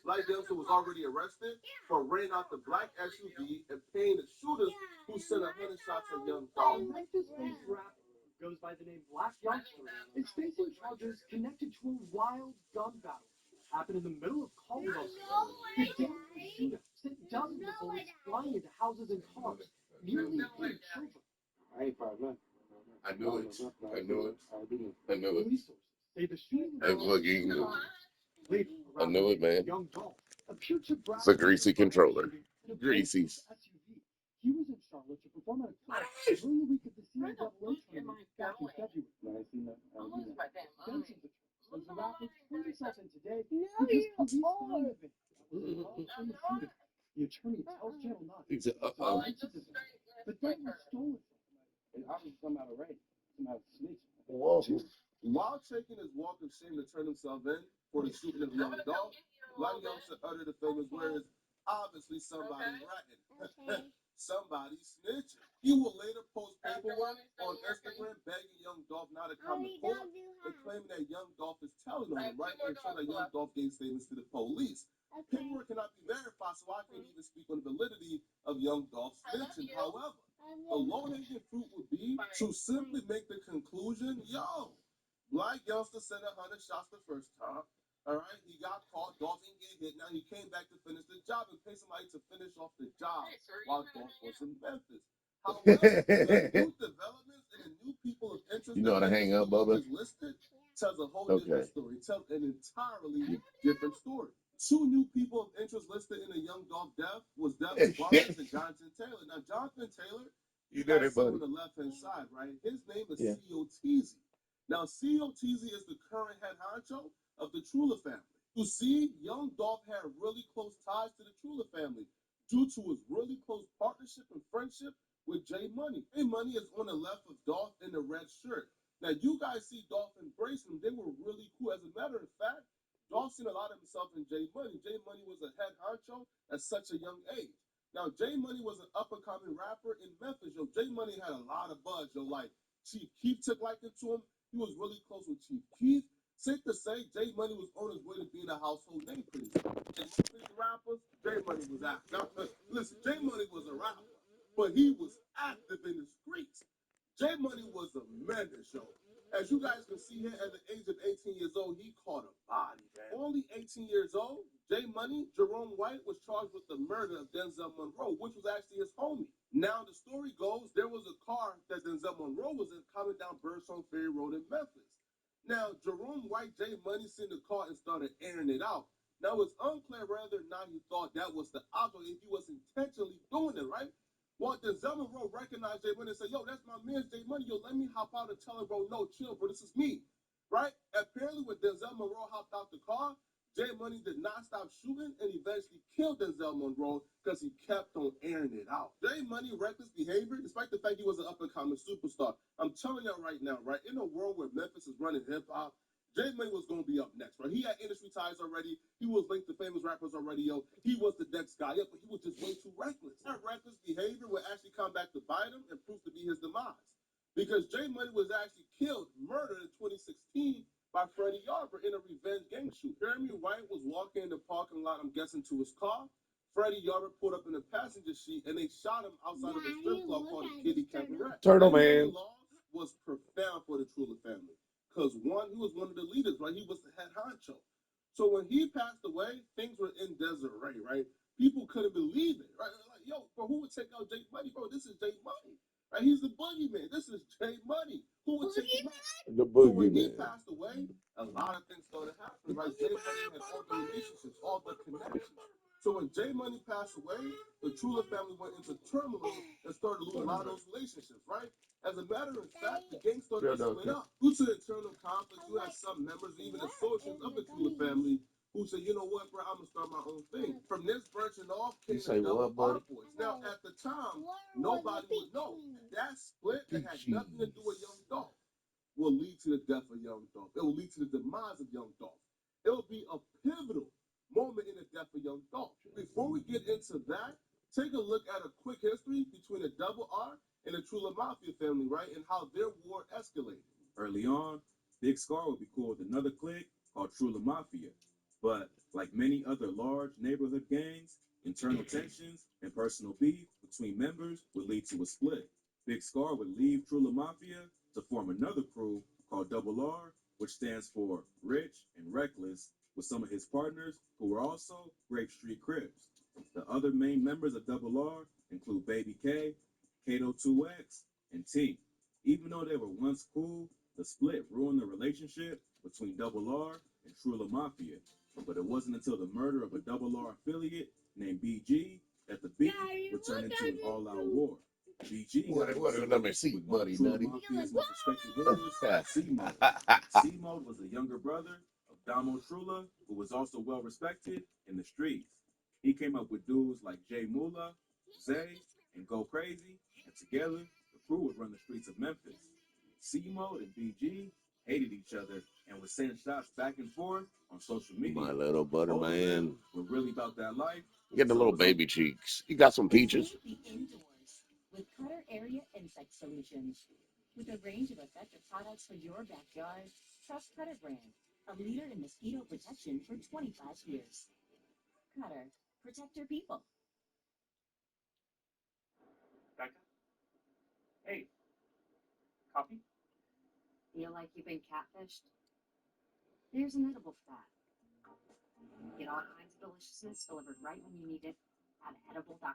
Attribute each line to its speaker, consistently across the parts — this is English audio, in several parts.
Speaker 1: Black youngster was already arrested for renting out the black SUV and paying the shooters who sent 100 shots at young Dolph.
Speaker 2: Memphis-based rapper who goes by the name Black Youngster is facing charges connected to a wild gun battle happened in the middle of Caldwell Street. The dangerous shooter sent dozens of bullets flying into houses and cars, nearly hitting children.
Speaker 3: I ain't five nothing.
Speaker 4: I knew it. I knew it. I knew it.
Speaker 2: Police sources say the shooting
Speaker 4: Hey, look, you knew it.
Speaker 2: later
Speaker 4: I
Speaker 2: around
Speaker 4: knew it, man.
Speaker 2: young Dolph appeared to brag
Speaker 4: It's a greasy controller. Greasy.
Speaker 2: SUV. He was in Charlotte to perform at a club during the week of the CAA tournament back in February.
Speaker 3: No, I seen that. I seen that.
Speaker 2: Benson's attorney says the rapper turned himself in today because police found the victim in the shooting. The attorney tells Channel 9
Speaker 4: He said,
Speaker 2: the gun was stolen from him.
Speaker 3: It obviously come out of rape. Come out of snitch.
Speaker 4: whoa.
Speaker 1: While taking his walk of shame to turn himself in for the shooting of young Dolph, Black youngster uttered the famous words, obviously somebody ratting. Somebody snitching. He will later post paperwork on Instagram begging young Dolph not to come to court and claiming that young Dolph is telling on him, right? And so that young Dolph gave statements to the police. Paperwork cannot be verified, so I can't even speak on the validity of young Dolph snitching. However, the low-hanging fruit would be to simply make the conclusion, yo, Black youngster sent 100 shots the first time. All right, he got caught. Dolph didn't get hit. Now he came back to finish the job and pay somebody to finish off the job while Dolph was in Memphis. However, the new developments and the new people of interest
Speaker 4: You know how to hang up, Bubba?
Speaker 1: is listed tells a whole
Speaker 4: Okay.
Speaker 1: different story. It tells an entirely different story. Two new people of interest listed in the young Dolph death was Devin Butterz and Jonathan Taylor. Now, Jonathan Taylor,
Speaker 4: You know that,
Speaker 1: on
Speaker 4: buddy.
Speaker 1: the left-hand side, right? His name is
Speaker 4: Yeah.
Speaker 1: C.O. Teasy. Now, C.O. Teasy is the current head honcho of the Trula family. You see, young Dolph had really close ties to the Trula family due to his really close partnership and friendship with J Money. J Money is on the left of Dolph in the red shirt. Now, you guys see Dolph embrace him. They were really cool. As a matter of fact, Dolph seen a lot of himself in J Money. J Money was a head honcho at such a young age. Now, J Money was an up-and-coming rapper in Memphis. Yo, J Money had a lot of buzz. Yo, like Chief Keef took liking to him. He was really close with Chief Keef. Safe to say, J Money was on his way to being a household name pretty soon. And most of these rappers, J Money was out. Now, listen, J Money was a rapper, but he was active in the streets. J Money was a menace, yo. As you guys can see here, at the age of 18 years old, he caught a body, man. Only 18 years old, J Money, Jerome White, was charged with the murder of Denzel Monroe, which was actually his homie. Now, the story goes, there was a car that Denzel Monroe was in coming down Birdsong Ferry Road in Memphis. Now, Jerome White, J Money, seen the car and started airing it out. Now, it's unclear whether or not he thought that was the object, if he was intentionally doing it, right? Well, Denzel Monroe recognized J Money and said, yo, that's my man, J Money. Yo, let me hop out and tell him, bro, no, chill, bro, this is me, right? Apparently, when Denzel Monroe hopped out the car, J Money did not stop shooting and eventually killed Denzel Monroe because he kept on airing it out. J Money reckless behavior, despite the fact he was an up-and-coming superstar. I'm telling y'all right now, right, in a world where Memphis is running hip-hop, J Money was going to be up next, right? He had industry ties already. He was linked to famous rappers already, yo. He was the next guy up, but he was just way too reckless. That reckless behavior would actually come back to bite him and prove to be his demise. Because J Money was actually killed, murdered in 2016 by Freddie Yarber in a revenge gang shoot. Jeremy White was walking in the parking lot, I'm guessing, to his car. Freddie Yarber pulled up in the passenger seat, and they shot him outside of a strip club called the Kitty Cabaret.
Speaker 4: Turtle Man.
Speaker 1: Loss was profound for the Trula family. Because one, he was one of the leaders, right? He was the head honcho. So when he passed away, things were in disarray, right? People couldn't believe it, right? Like, yo, bro, who would take out J Money? Bro, this is J Money. Right? He's the boogeyman. This is J Money. Who would take him out?
Speaker 4: The
Speaker 1: So when he
Speaker 4: boogeyman.
Speaker 1: passed away, a lot of things started happening, right? J Money had all the relationships, all the connections. So when J Money passed away, the Trula family went into turmoil and started losing a lot of those relationships, right? As a matter of fact, the gang started to split up. Due to internal conflict, you had some members, even associates of the Trula family, who said, you know what, bro, I'm going to start my own thing. From this branching off came the double R boys. Now, at the time, nobody would know. That split that had nothing to do with Young Dolph will lead to the death of Young Dolph. It will lead to the demise of Young Dolph. It will be a pivotal moment in the death of Young Dolph. Before we get into that, take a look at a quick history between the double R and the Trula Mafia family, right, and how their war escalated.
Speaker 5: Early on, Big Scar would be cool with another clique called Trula Mafia. But
Speaker 1: Like many other large neighborhood gangs, internal tensions and personal beef between members would lead to a split. Big Scar would leave Trula Mafia to form another crew called Double R, which stands for Rich and Reckless, with some of his partners who were also Grape Street Crips. The other main members of Double R include Baby K, Kato 2X, and T. Even though they were once cool, the split ruined the relationship between Double R and Trula Mafia. But it wasn't until the murder of a Double R affiliate named BG that the beef would turn into an all-out war. BG
Speaker 4: Let me see, buddy,
Speaker 1: Trula
Speaker 4: nutty.
Speaker 1: Mafia's most respected hitters, C-Mode. C-Mode was the younger brother of Damo Trula, who was also well respected in the streets. He came up with dudes like Jay Mula, Zay, and Go Crazy, and together the crew would run the streets of Memphis. C-Mode and BG hated each other and would send shots back and forth on social media.
Speaker 4: My little butter
Speaker 1: Both of
Speaker 4: man.
Speaker 1: them were really about that life.
Speaker 4: Get the little baby cheeks. You got some peaches?
Speaker 5: Indoors with Cutter Area Insect Solutions. With a range of effective products for your backyard, trust Cutter brand, a leader in mosquito protection for 25 years. Cutter, protect your people.
Speaker 2: Becca? Hey, coffee?
Speaker 5: Feel like you've been catfished? Here's an edible fat. Get all kinds of deliciousness delivered right when you need it at edible.com.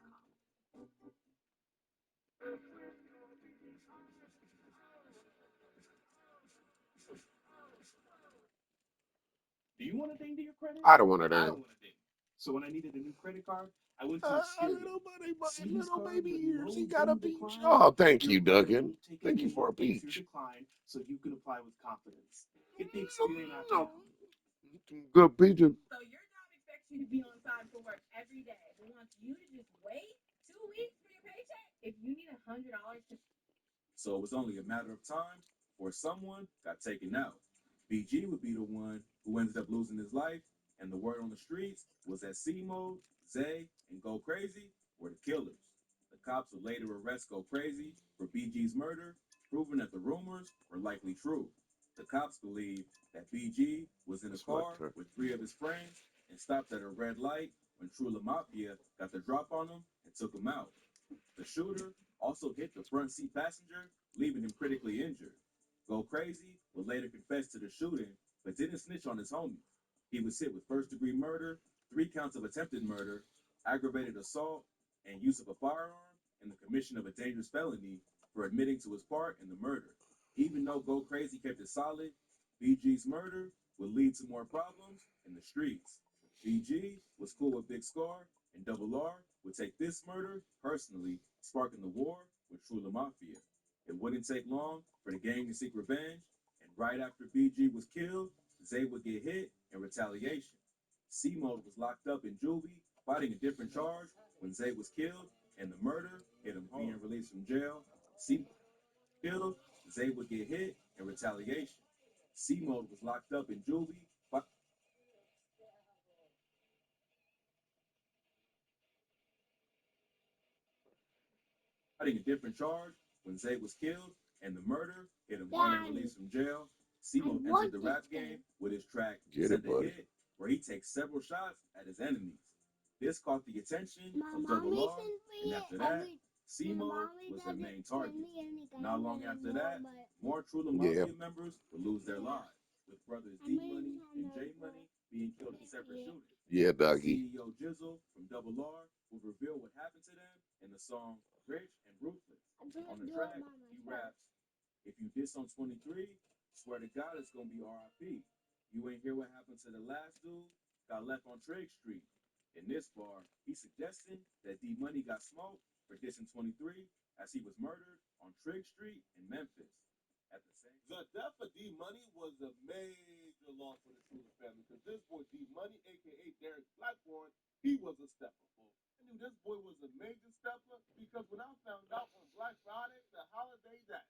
Speaker 2: Do you want a ding to your credit?
Speaker 4: I don't want it.
Speaker 2: I don't want a ding. So when I needed a new credit card, I went to Experian.
Speaker 4: Little buddy,
Speaker 2: Savings
Speaker 4: little
Speaker 2: card
Speaker 4: baby
Speaker 2: with
Speaker 4: ears.
Speaker 2: no
Speaker 4: He got a
Speaker 2: room to
Speaker 4: peach.
Speaker 2: decline.
Speaker 4: Oh, thank you,
Speaker 2: Your credit
Speaker 4: Duncan.
Speaker 2: will take
Speaker 4: Thank you for a
Speaker 2: immediate things
Speaker 4: peach.
Speaker 2: your decline so you can apply with confidence. Get the Experian app now.
Speaker 4: Good peaches.
Speaker 6: So your job expects you to be on time for work every day, but wants you to just wait 2 weeks for your paycheck? If you need $100 to
Speaker 1: So it was only a matter of time before someone got taken out. BG would be the one who ended up losing his life, and the word on the streets was that C-Mode, Zay, and Go Crazy were the killers. The cops would later arrest Go Crazy for BG's murder, proving that the rumors were likely true. The cops believed that BG was in a car with 3 of his friends and stopped at a red light when Trula Mafia got the drop on him and took him out. The shooter also hit the front seat passenger, leaving him critically injured. Go Crazy would later confess to the shooting, but didn't snitch on his homie. He was hit with first-degree murder, 3 counts of attempted murder, aggravated assault, and use of a firearm, and the commission of a dangerous felony for admitting to his part in the murder. Even though Go Crazy kept it solid, BG's murder would lead to more problems in the streets. BG was cool with Big Scar, and Double R would take this murder personally, sparking the war with Trula Mafia. It wouldn't take long for the gang to seek revenge, and right after BG was killed, Zay would get hit in retaliation. C-Mode was locked up in juvie, fighting a different charge when Zay was killed, and the murder hit him being released from jail. C-Mode killed, Zay would get hit in retaliation. C-Mode was locked up in juvie, fighting a different charge when Zay was killed, and the murder hit him being released from jail. C-Mode entered the rap game with his track Send a Hit, where he takes several shots at his enemies. This caught the attention of Double R, and after that, C-Mode was their main target. Not long after that, more Trula Mafia members would lose their lives, with brothers D-Money and J-Money being killed in separate shootings.
Speaker 4: Yeah, doggy.
Speaker 1: CEO Jizzle from Double R would reveal what happened to them in the song Rich and Ruthless. On the track, he raps, "If you diss on 23, swear to God it's gonna be RIP. You ain't hear what happened to the last dude, got left on Trigg Street." In this bar, he's suggesting that D Money got smoked for dissing 23 as he was murdered on Trigg Street in Memphis. At the death of D Money was a major loss for the Trula family because this boy D Money, aka Derek Blackburn, he was a stepper. I knew this boy was a major stepper because when I found out on Black Friday, the holiday that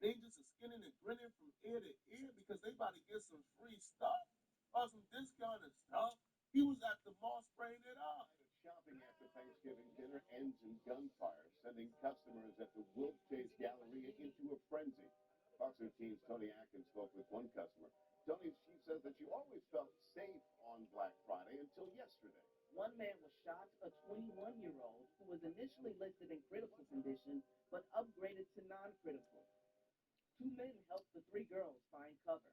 Speaker 1: niggas are skinning and grinning from ear to ear because they about to get some free stuff or some discounted stuff, he was at the mall spraying it up.
Speaker 7: Shopping after Thanksgiving dinner ends in gunfire, sending customers at the Wolf Chase Galleria into a frenzy. Fox 13's Tony Atkins spoke with one customer. Tony, she says that she always felt safe on Black Friday until
Speaker 8: One man was shot, a 21-year-old who was initially listed in critical condition but upgraded to non-critical. Two men helped the three girls find cover.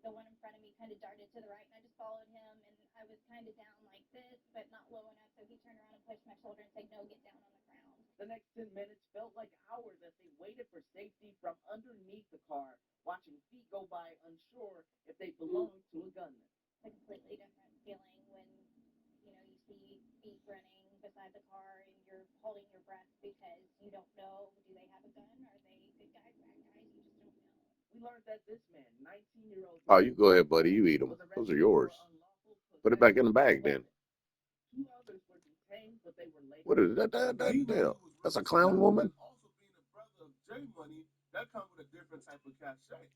Speaker 9: The one in front of me kind of darted to the right, and I just followed him, and I was kind of down like this, but not low enough, so he turned around and pushed my shoulder and said, no, get down on the ground.
Speaker 8: The next 10 minutes felt like hours as they waited for safety from underneath the car, watching feet go by unsure if they belonged to a gunman.
Speaker 9: It's a completely different feeling when, you see feet running beside the car and you're holding your breath because you don't know, do they have a gun? Are they good guys, bad guys? You just don't know.
Speaker 8: We learned that this man, 19-year-old,
Speaker 4: Oh, you go ahead, buddy. You eat them. Those are yours. Put it back in the bag then.
Speaker 8: Two others were detained, but they were later.
Speaker 4: What is that? That's a clown woman?
Speaker 1: Also being a brother of J Money, that comes with a different type of cachet.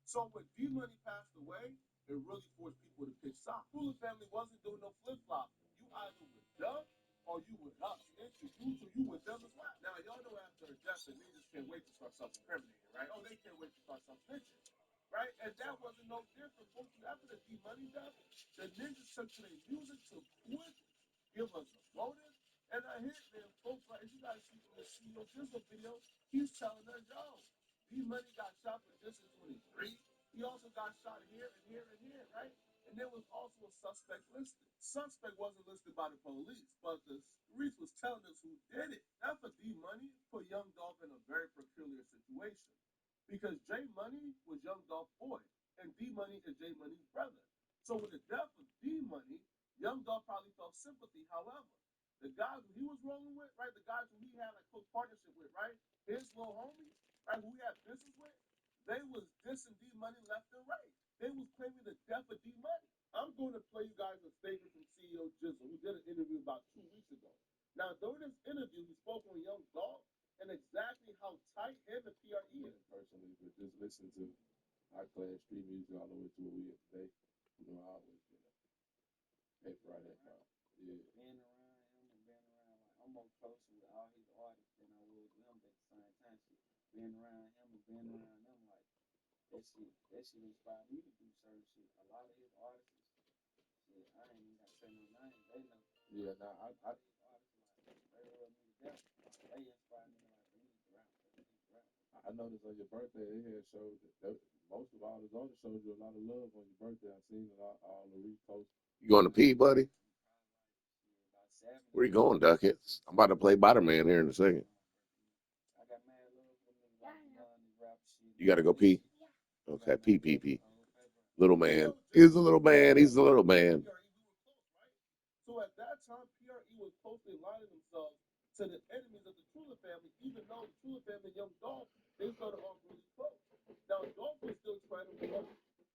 Speaker 1: So when D Money passed away, it really forced people to pick sides. Cooler family wasn't doing no flip flop. You either with them or you with us. Introduced you with them as well. Now y'all know after a death, the niggas can't wait to start self-incriminating, right? Oh, they can't wait to start self-snitching, right? And that wasn't no different. After the D Money death, the ninjas took to their music to quickly give us a motive and a hit, man. Folks, like, as you guys see from the CEO Jizzle video, he's telling us, yo, D Money got shot for this in 23. He also got shot here and here and here, right? And there was also a suspect listed. Suspect wasn't listed by the police, but the police was telling us who did it. That for D Money put Young Dolph in a very peculiar situation. Because J Money was Young Dolph's boy, and D Money is J Money's brother. So with the death of D Money, Young Dolph probably felt sympathy. However, the guys who he was rolling with, right, the guys who he had like close partnership with, right, his little homies, right, who he had business with, they was dissing D Money left and right. They was claiming the death of D Money. I'm going to play you guys a statement from CEO Jizzle, who did an interview about 2 weeks ago. Now, during this interview, he spoke on Young Dolph and exactly how tight him and PRE is.
Speaker 10: Personally, but just listen to high class street music all the way to where we are today. I always been a right that car. Yeah.
Speaker 3: Being around him and being around, like, I'm more closer with all his artists than I was with him at the same time. Shit. Being around him and being around them, like, that shit inspired me to do certain shit. A lot of his artists, shit, I ain't even got to say no names. They know.
Speaker 10: Yeah, now
Speaker 3: his artists, like, they love me to death. Like, they inspire me, like, we need to rap.
Speaker 10: I noticed on your birthday, they had showed that most of all the artists showed you a lot of love on your birthday. I seen all the reposts.
Speaker 4: You going to pee, buddy? Where you going, Duckets? I'm about to play Butterman here in a second.
Speaker 3: I got mad love for me, like, rap shit.
Speaker 4: You got to go pee? Okay, pee. Little man. He's a little man. He's a little man.
Speaker 1: So at that time, PRE was closely aligning themselves to the enemies of the Trula family, even though the Trula family and Young Dolph, they started off really close. Now, Dolph was still trying to win,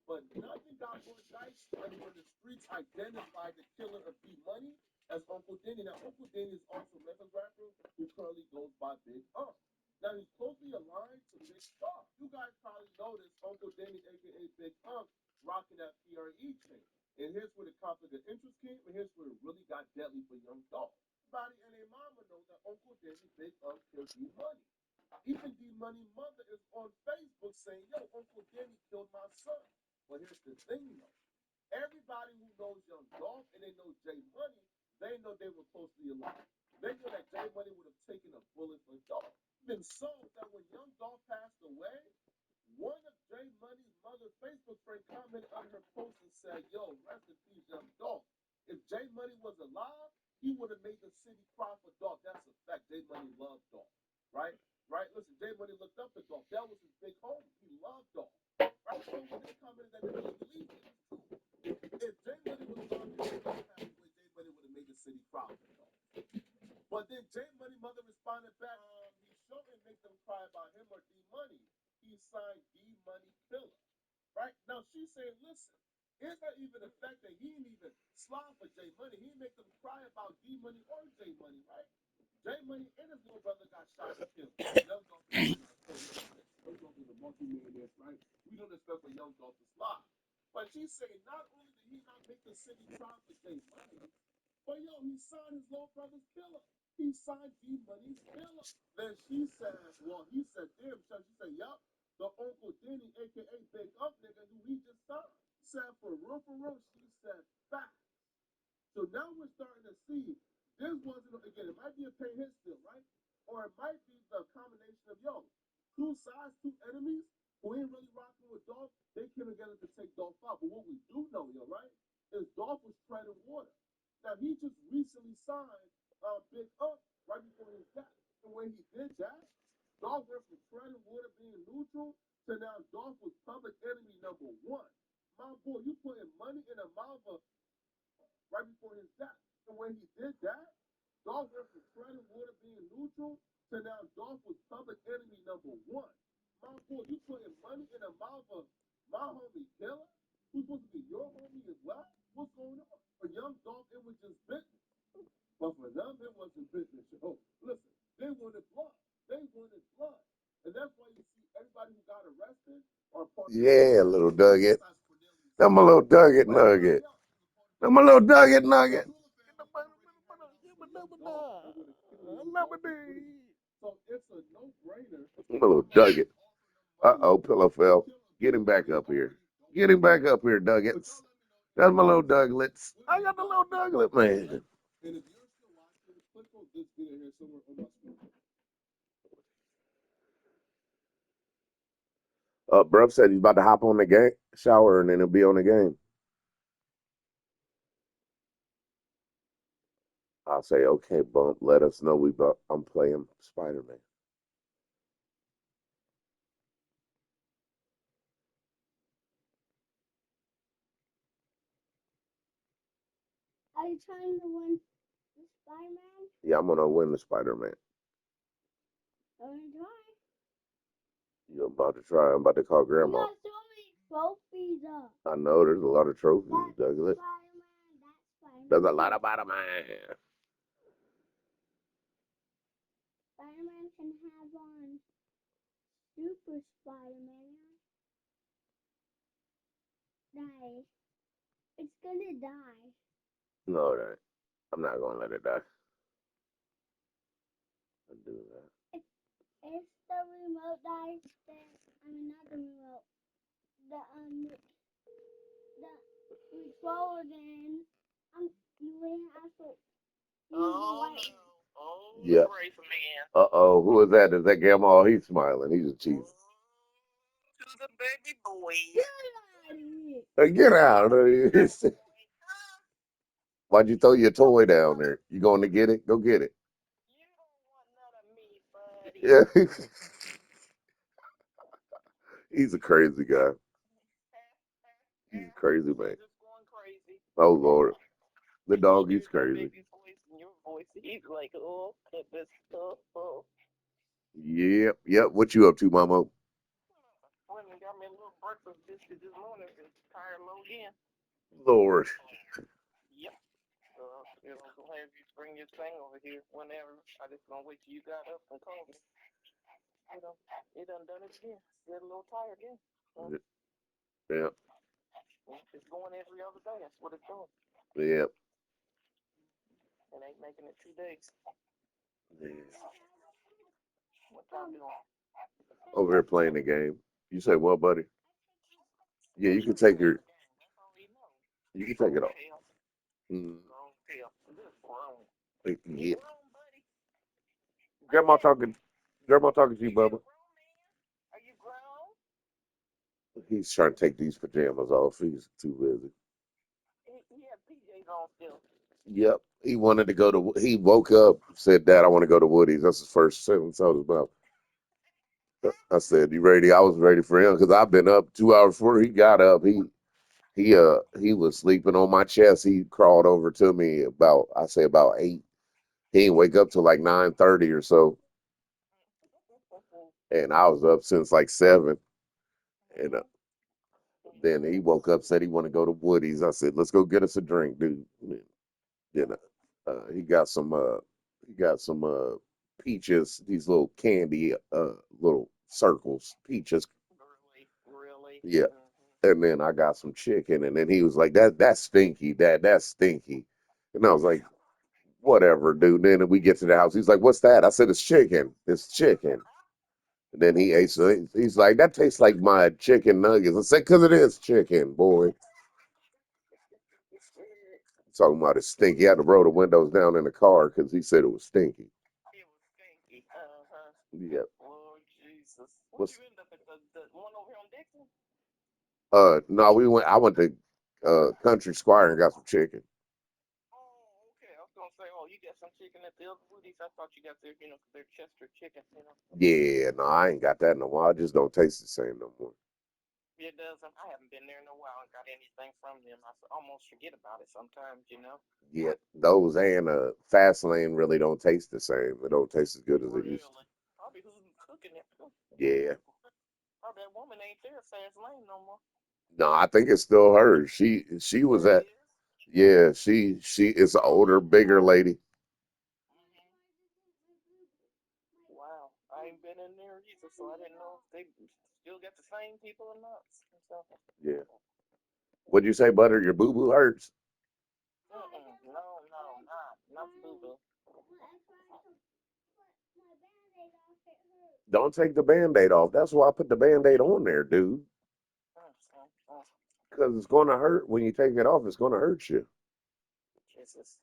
Speaker 1: but nothing got more dicey when the streets identified the killer of D Money as Uncle Denny. Now, Uncle Denny is also a Memphis rapper who currently goes by Big Now, he's closely aligned to Big Star. You guys probably noticed Uncle Denny, a.k.a. Big rocking that PRE chain. And here's where the conflict of interest came, and here's where it really got deadly for Young Dolph. Everybody and their mama knows that Uncle Denny, Big killed D Money. Even D Money's mother is on Facebook saying, yo, Uncle Denny killed my son. But here's the thing, though. Everybody who knows Young Dolph and they know J Money, they know they were closely aligned. They know that J Money would have taken a bullet for Dolph. Even so that when Young Dolph passed away, one of J Money's mother's Facebook friend commented on her post and said, yo, rest in peace, Young Dolph. If J Money was alive, he would have made the city cry for Dolph. That's a fact. J Money loved Dolph, right? Right? Listen, J Money looked up to Dolph. That was his big homie. He loved Dolph. Right? So when they commented that they really believed it, it was true. If J Money was alive and J Money passed away, J Money would have made the city cry for Dolph. But then J Money mother responded back, he shouldn't make them cry about him or D Money. He signed D Money Killer. Right? Now she's saying, listen, it's not even the fact that he didn't even slide for J Money. He didn't make them cry about D Money or J Money, right? J Money and his little brother got shot and killed. Young Dolph is Young Dolph is a multi-millionaire, right? We don't expect for Young Dolph to slide. But she's saying not only did he not make the city cry for J Money, but yo, he signed his little brother's killer. He signed D Money's killer. Then she said, well, he said, damn, she said, yup, the Uncle Denny, a.k.a. Big Up nigga, who he just signed, said for real, she said, facts. So now we're starting to see this wasn't again. It might be a pay hit still, right? Or it might be the combination of two sides, two enemies who ain't really rocking with Dolph. They came together to take Dolph out. But what we do know, right, is Dolph was treading water. Now he just recently signed Big Up right before his death, and when he did that, Dolph went from treading water being neutral to now Dolph was public enemy number one. My boy, you putting money in the mouth of right before his death. And when he did that, Dolph went from treading water being neutral to now Dolph was public enemy number one. My boy, you putting money in the mouth of my homie Killer, who's supposed to be your homie as well? What's going on? For young Dolph, it was just business. But for them, it wasn't business. Oh, listen, they wanted blood. They wanted blood. And that's why you see everybody who got arrested or part of
Speaker 4: Yeah, little Nugget. I'm a little Nugget Nugget. I'm a little Nugget Nugget.
Speaker 1: So it's a no-brainer.
Speaker 4: I'm a little Nugget. Uh-oh, pillow fell. Get him back up here. Get him back up here, Nuggets. That's my little Douglets. I got the little Douglet, man.
Speaker 1: And if you're still watching, click on this video here somewhere on my screen.
Speaker 4: Bruv said he's about to hop on the game, shower, and then he'll be on the game. I'll say, okay, Bump, let us know I'm playing Spider-Man.
Speaker 11: Are you trying to win the Spider-Man?
Speaker 4: Yeah, I'm gonna win the Spider-Man.
Speaker 11: Try.
Speaker 4: You're about to try. I'm about to call Grandma.
Speaker 11: You got so many trophies up.
Speaker 4: I know there's a lot of trophies,
Speaker 11: That's
Speaker 4: Douglas.
Speaker 11: Spider-Man. That's Spider-Man.
Speaker 4: There's a lot of Spider-Man.
Speaker 11: Spider-Man can have on Super Spider-Man. Die. It's gonna die.
Speaker 4: No, it ain't. I'm not gonna let it die. I'll do that.
Speaker 11: If the remote dies, then not the remote. The controller, then you wouldn't have to use the light.
Speaker 4: Yeah. Uh-oh, who is that? Is that Grandma? He's smiling. He's a cheese.
Speaker 8: To the baby boy.
Speaker 4: Get out of here. Why'd you throw your toy down there? You going to get it? Go get it.
Speaker 8: You don't want none of me, buddy.
Speaker 4: Yeah. He's a crazy guy. He's a crazy man.
Speaker 8: Just going crazy.
Speaker 4: Oh, Lord. The dog, he's crazy.
Speaker 8: Baby's voice and your voice. He's like, oh, goodness. Oh.
Speaker 4: Yep, yep. What you up to, Mama?
Speaker 8: Went and got me a little breakfast biscuit this morning. It's tired low again.
Speaker 4: Lord.
Speaker 8: Yep. Gonna have you bring your thing over here whenever. I just gonna wait till you got up and call me. It done it again. Get a little tired again.
Speaker 4: Yeah.
Speaker 8: It's going every other day. That's what it's doing.
Speaker 4: Yep.
Speaker 8: It ain't making it 2 days.
Speaker 4: Yeah.
Speaker 8: What time doing?
Speaker 4: Over here playing the game. You say what, buddy? Yeah, you can take your.
Speaker 8: That's all he knows.
Speaker 4: You can take it off.
Speaker 8: Long tail. Just grown.
Speaker 4: Yeah.
Speaker 8: Grown, buddy.
Speaker 4: Grandma talking to you, Bubba.
Speaker 8: Are you grown?
Speaker 4: He's trying to take these pajamas off. He's too busy.
Speaker 8: He had PJs on still.
Speaker 4: Yep. He woke up, said, Dad, I want to go to Woody's. That's his first sentence out of his mouth. I said, you ready? I was ready for him because I've been up 2 hours before he got up. He was sleeping on my chest. He crawled over to me about 8. He didn't wake up till like 9:30 or so. And I was up since like 7. And then he woke up, said he want to go to Woody's. I said, let's go get us a drink, dude. Then he got some peaches, these little candy little circles, peaches.
Speaker 8: Really?
Speaker 4: Yeah. And then I got some chicken, and then he was like, that's stinky, Dad, that's stinky. And I was like, whatever, dude. And then we get to the house. He's like, what's that? I said, it's chicken. It's chicken. And then he ate, so he's like, that tastes like my chicken nuggets. I said, because it is chicken, boy. Talking about it stink. He had to roll the windows down in the car because he said it was stinky.
Speaker 8: It was stinky. Uh-huh.
Speaker 4: Yeah.
Speaker 8: Lord Jesus. Where'd
Speaker 4: What's
Speaker 8: you end up at the one over here on Dixon?
Speaker 4: no, I went to Country Squire and got some chicken.
Speaker 8: Oh, okay. I was gonna say, oh, you got some chicken at the other Woody's. I thought you got their, their Chester chicken,
Speaker 4: Yeah, no, I ain't got that in a while. It just don't taste the same no more.
Speaker 8: It doesn't. I haven't been there in a while and got anything from them. Almost forget about it sometimes.
Speaker 4: Yeah, those and Fast Lane really don't taste the same. It don't taste as good as it used to.
Speaker 8: Really? Probably who's cooking it.
Speaker 4: Yeah.
Speaker 8: Probably that woman ain't there fast lane no more.
Speaker 4: No, I think it's still her. She
Speaker 8: Oh,
Speaker 4: was
Speaker 8: it
Speaker 4: at
Speaker 8: is?
Speaker 4: yeah, she is an older, bigger lady.
Speaker 8: Wow. I ain't been in there either, so I didn't know if they still got the same people or not. So,
Speaker 4: Yeah. What'd you say, Butter? Your boo boo hurts?
Speaker 8: no, not boo boo.
Speaker 4: Don't take the band-aid off. That's why I put the band-aid on there, dude. Because it's gonna hurt when you take it off, it's gonna hurt you.
Speaker 8: Jesus.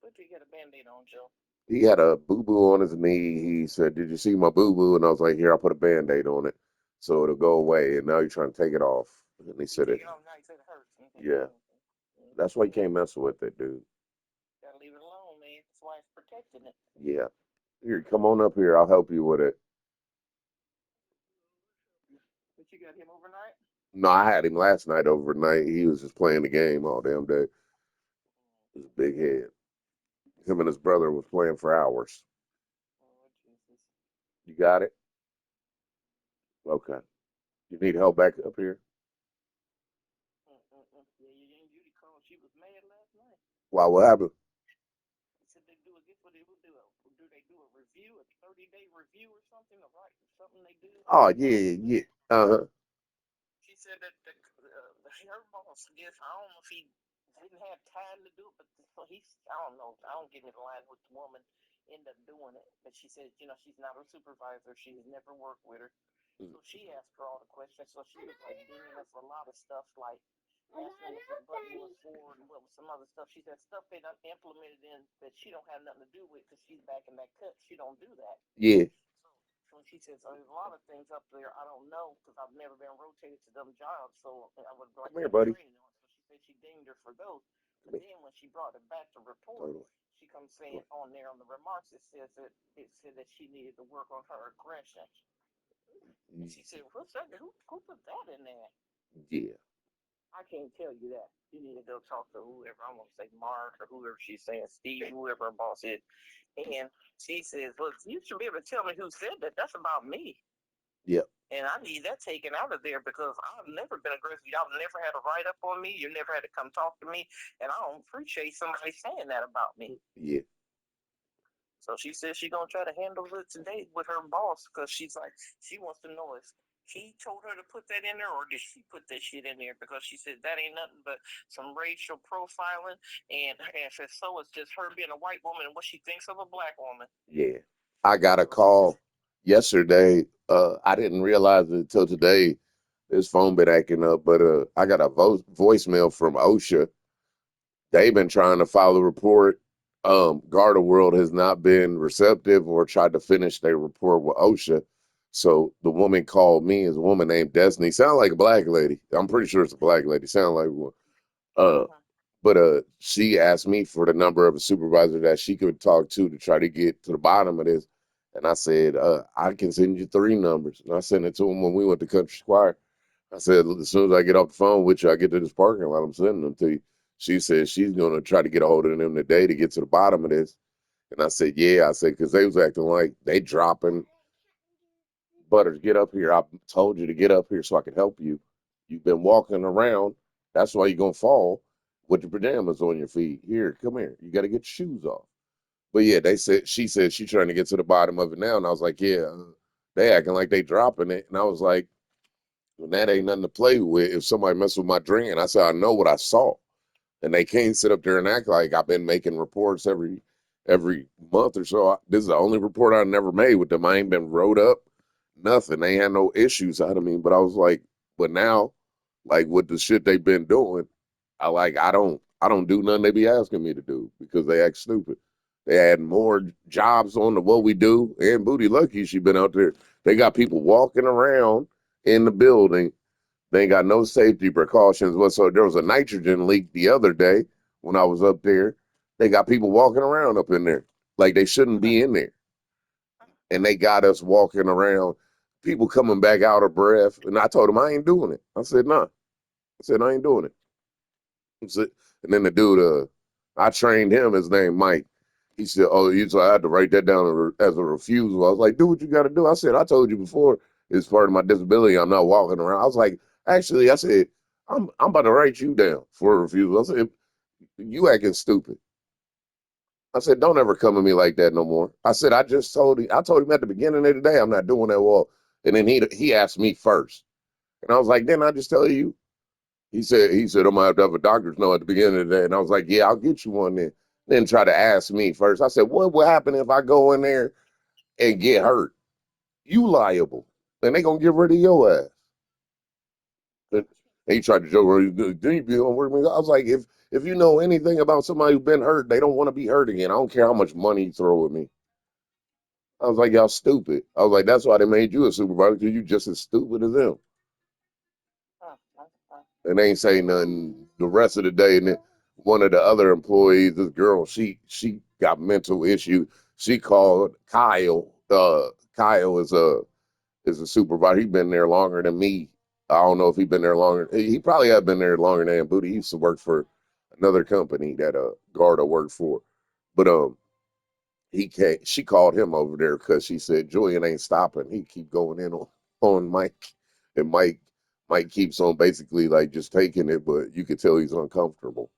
Speaker 8: What do you get a band-aid on, Joe?
Speaker 4: He had a boo-boo on his knee. He said, "Did you see my boo-boo?" And I was like, "Here, I'll put a band-aid on it so it'll go away." And now you're trying to take it off. And he said it.
Speaker 8: Take it off now, he said it hurts.
Speaker 4: Yeah. That's why you can't mess with it, dude.
Speaker 8: Gotta leave it alone, man. That's why it's protecting it.
Speaker 4: Yeah. Here, come on up here. I'll help you with it.
Speaker 8: But you got him overnight?
Speaker 4: No, I had him last night overnight. He was just playing the game all damn day. His big head. Him and his brother was playing for hours.
Speaker 8: Oh, Jesus.
Speaker 4: You got it? Okay. You need help back up here?
Speaker 8: Yeah, your Young Judy called. She was mad last night.
Speaker 4: Why, what happened?
Speaker 8: He said they do a, guess what they would do? Do they do a review, a 30-day review or something? Or right, something they do?
Speaker 4: Oh, yeah, yeah. Uh-huh.
Speaker 8: She said that her boss, guess, I don't know if he didn't have time to do it, but I don't know. I don't get in line with the woman end up doing it. But she said, she's not her supervisor. She's never worked with her. So she asked her all the questions. So she was like dinging us a lot of stuff, like asking what the button was for and what was some other stuff. She said stuff they done implemented in that she don't have nothing to do with because she's back in that cut. She don't do that.
Speaker 4: Yeah.
Speaker 8: So she says there's a lot of things up there I don't know because I've never been rotated to them jobs. So I would like
Speaker 4: Come here,
Speaker 8: to have
Speaker 4: buddy.
Speaker 8: training on. So she said she dinged her for those. But then when she brought it back to report, she comes saying on there on the remarks it said that she needed to work on her aggression. And she said, "What's that? Who put that in there?"
Speaker 4: Yeah.
Speaker 8: I can't tell you that. You need to go talk to whoever. I'm gonna say Mark or whoever she's saying, Steve, whoever her boss is. And she says, "Look, you should be able to tell me who said that. That's about me."
Speaker 4: Yep.
Speaker 8: And I need that taken out of there because I've never been aggressive. Y'all never had a write up on me. You never had to come talk to me, and I don't appreciate somebody saying that about me.
Speaker 4: Yeah.
Speaker 8: So she says she's gonna try to handle it today with her boss because she's like she wants to know if he told her to put that in there or did she put that shit in there because she said that ain't nothing but some racial profiling and if so it's just her being a white woman and what she thinks of a black woman.
Speaker 4: Yeah. I got a call yesterday. I didn't realize it until today. This phone been acting up, but I got a voicemail from OSHA. They've been trying to file a report. Garda World has not been receptive or tried to finish their report with OSHA. So the woman called me, is a woman named Destiny. Sound like a black lady. I'm pretty sure it's a black lady. Sound like one. But she asked me for the number of a supervisor that she could talk to try to get to the bottom of this. And I said, I can send you 3 numbers. And I sent it to him when we went to Country Squire. I said, as soon as I get off the phone with you, I get to this parking lot, I'm sending them to you. She said she's going to try to get a hold of them today to get to the bottom of this. And I said, yeah. I said, because they was acting like they dropping. Butterz, get up here. I told you to get up here so I can help you. You've been walking around. That's why you're going to fall with your pajamas on your feet. Here, come here. You got to get your shoes off. But yeah, she said she's trying to get to the bottom of it now. And I was like, yeah, they acting like they dropping it. And I was like, well, that ain't nothing to play with. If somebody mess with my drink, and I said, I know what I saw. And they can't sit up there and act like I've been making reports every month or so. This is the only report I never made with them. I ain't been wrote up, nothing. They had no issues out of me. But I was like, but now, like with the shit they've been doing, I don't. I don't do nothing they be asking me to do because they act stupid. They add more jobs on to what we do. And Booty Lucky, she been out there. They got people walking around in the building. They ain't got no safety precautions whatsoever. There was a nitrogen leak the other day when I was up there. They got people walking around up in there like they shouldn't be in there. And they got us walking around, people coming back out of breath. And I told them I ain't doing it. I said, nah. I said, I ain't doing it. And then the dude, I trained him, his name Mike. He said, oh, so I had to write that down as a refusal. I was like, do what you got to do. I said, I told you before, it's part of my disability. I'm not walking around. I was like, actually, I said, I'm about to write you down for a refusal. I said, you acting stupid. I said, don't ever come to me like that no more. I said, I told him at the beginning of the day, I'm not doing that walk. And then he asked me first. And I was like, didn't I just tell you? He said, I'm gonna have to have a doctor's note at the beginning of the day. And I was like, yeah, I'll get you one then. Then try to ask me first. I said, what will happen if I go in there and get hurt? You liable. And they gonna get rid of your ass. And he tried to joke around, then you be gonna work me. I was like, if you know anything about somebody who's been hurt, they don't want to be hurt again. I don't care how much money you throw at me. I was like, y'all stupid. I was like, that's why they made you a supervisor, because you just as stupid as them. And they ain't say nothing the rest of the day. And then one of the other employees, this girl, she got mental issue. She called Kyle. Kyle is a supervisor. He been there longer than me. I don't know if he been there longer. He probably had been there longer than Booty. He used to work for another company that Garda worked for. But he can't. She called him over there because she said Julian ain't stopping. He keep going in on Mike, and Mike keeps on basically like just taking it, but you could tell he's uncomfortable.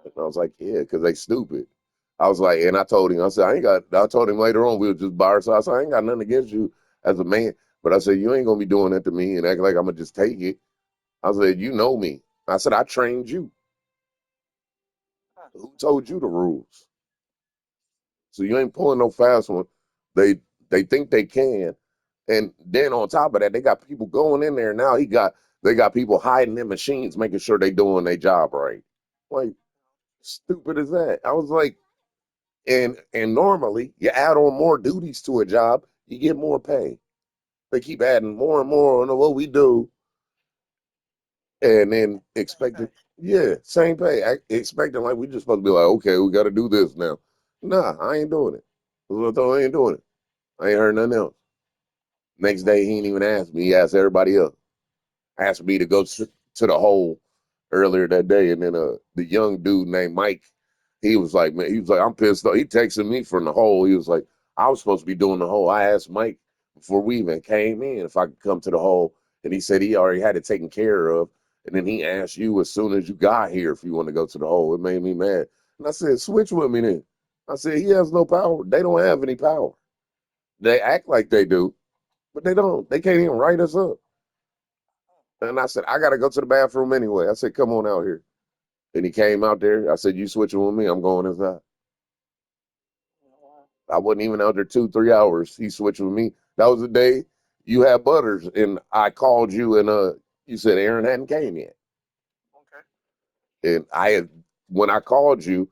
Speaker 4: And I was like, yeah, because they stupid. I was like, and I told him, I said, I told him later on we were just by ourselves. I said, I ain't got nothing against you as a man, but I said, you ain't gonna be doing that to me and act like I'm gonna just take it. I said, you know me. I said, I trained you. Who told you the rules? So you ain't pulling no fast one. They they think they can. And then on top of that, they got people going in there now. They got people hiding in machines, making sure they doing their job right. Like, stupid as that. I was like, and normally you add on more duties to a job, you get more pay. They keep adding more and more on what we do, and then expecting, yeah, same pay. Expecting like we just supposed to be like, okay, we got to do this now. Nah, I ain't doing it. I ain't doing it. I ain't heard nothing else. Next day, he ain't even asked me. He asked everybody else. Asked me to go to the hole earlier that day, and then the young dude named Mike, he was like, man, he was like, I'm pissed off. He texted me from the hole. He was like, I was supposed to be doing the hole. I asked Mike before we even came in if I could come to the hole, and he said he already had it taken care of. And then he asked you as soon as you got here if you want to go to the hole. It made me mad. And I said, switch with me then. I said, he has no power. They don't have any power. They act like they do, but they don't. They can't even write us up. And I said, I got to go to the bathroom anyway. I said, come on out here. And he came out there. I said, you switching with me? I'm going inside. I wasn't even out there 2, 3 hours. He switched with me. That was the day you had Butterz, and I called you, and you said Aaron hadn't came yet. And when I called you,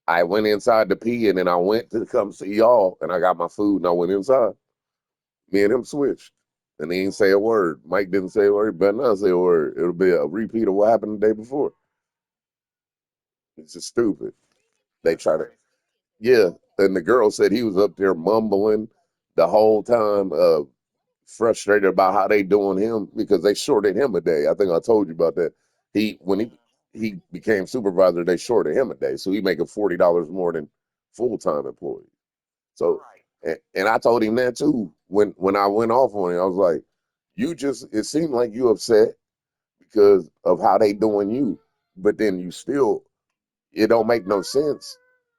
Speaker 4: I went inside to pee, and then I went to come see y'all, and I got my food, and I went inside. Me and him switched, and he didn't say a word. Mike didn't say a word, but not say a word. It'll be a repeat of what happened the day before. It's just stupid. They try to, yeah. And the girl said he was up there mumbling the whole time, frustrated about how they doing him because they shorted him a day. I think I told you about that. When he became supervisor, they shorted him a day, so he making $40 more than full time employees. So, and I told him that too when I went off on him. I was like, you just it seemed like you upset because of how they doing you, but then you still it don't make no sense.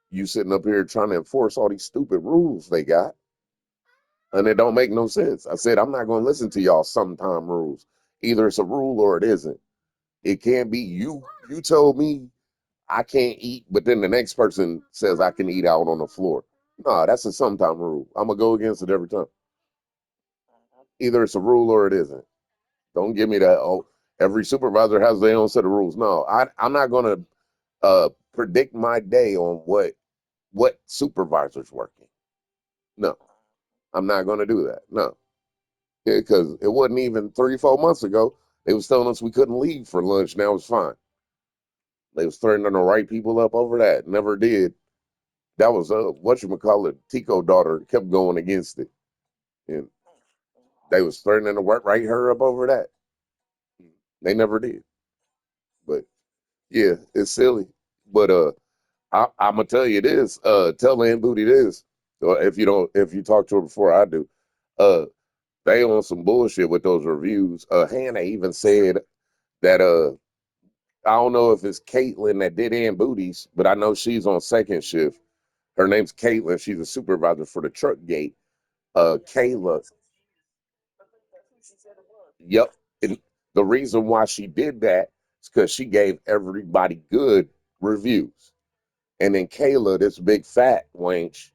Speaker 4: You sitting up here trying to enforce all these stupid rules they got, and it don't make no sense. I said, I'm not going to listen to y'all sometime rules. Either it's a rule or it isn't. It can't be you. You told me I can't eat, but then the next person says I can eat out on the floor. No, that's a sometime rule. I'm going to go against it every time. Either it's a rule or it isn't. Don't give me that. Oh, Every supervisor has their own set of rules. No, I'm not going to predict my day on what supervisor's working. No, I'm not going to do that. No, because it wasn't even 3, 4 months ago. They was telling us we couldn't leave for lunch. Now it's fine. They was threatening to write people up over that. Never did. That was whatchamacallit, Tico daughter kept going against it. And they was threatening to write her up over that. They never did. But yeah, it's silly. But I'm gonna tell you this. Tell Aunt Booty this. Or if you talk to her before I do, uh, they on some bullshit with those reviews. Hannah even said that I don't know if it's Caitlin that did Aunt Booties, but I know she's on second shift. Her name's Caitlin. She's a supervisor for the truck gate. Kayla. Yep. And the reason why she did that is because she gave everybody good reviews. And then Kayla, this big fat wench,